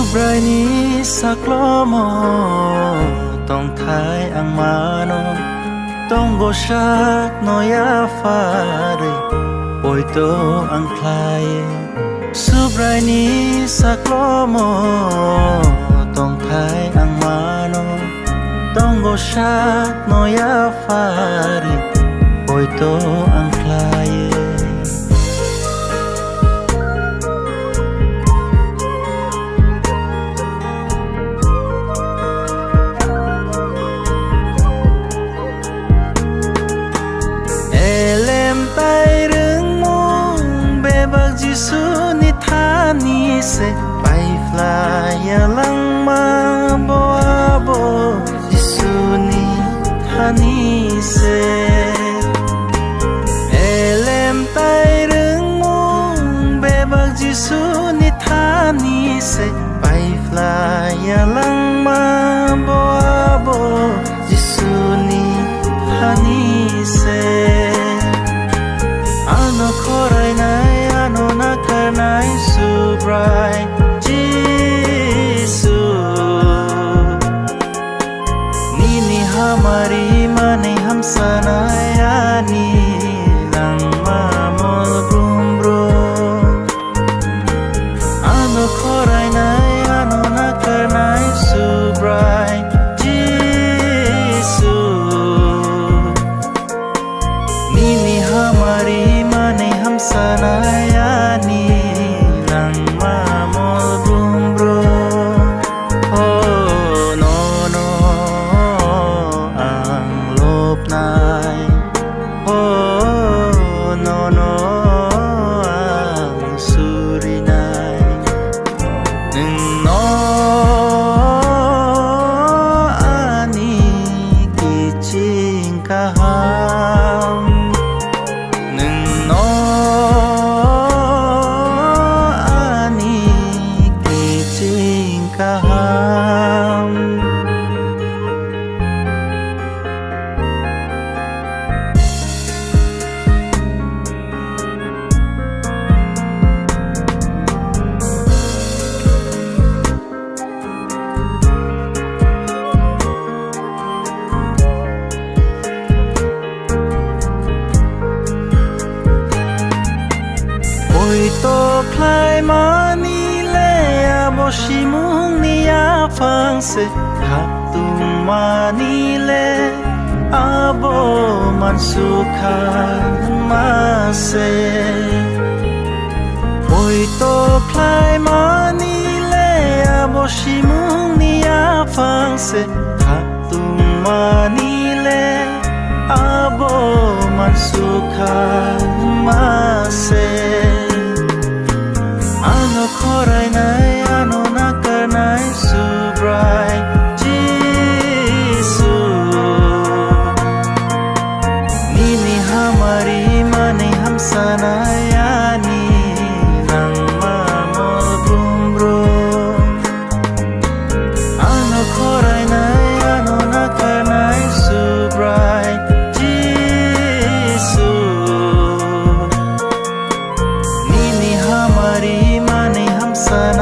Subrani saklomo tong thai ang mano tong gosak no ya fare poito ang klai Subrani saklomo tong thai ang mano tong gosak no ya fare poito ang klai Gisu ni thani se pai flya lang ma bo abo Gisu ni thani se elem tai rung mung be bak Gisu ni thani se pai flya lang ma bo abo Gisu ni thani se ano khorai nai ano nakarnai subrai Jisu Nini hamari mane ham sanayani lang mamol brum brum ano khorai nai ano nakarnai subrai Jisu Nini hamari mane ham sanayani lang mamol brum brum oh no no ang lop nai oh no no ang suri nai no ani kiching kaham kaham oi to klai mani Boshimung niya phang se hap tung manile abo man sukhan ma se oi to klai manile boshimung niya phang se hap tung manile abo man sukhan ma se ano khorai nai ano nakarnai subrai Jisu Nini hamari mane ham sanayani lang mamol brum brum ano khorai nai ano nakarnai subrai Jisu Nini hamari mane ham sanayani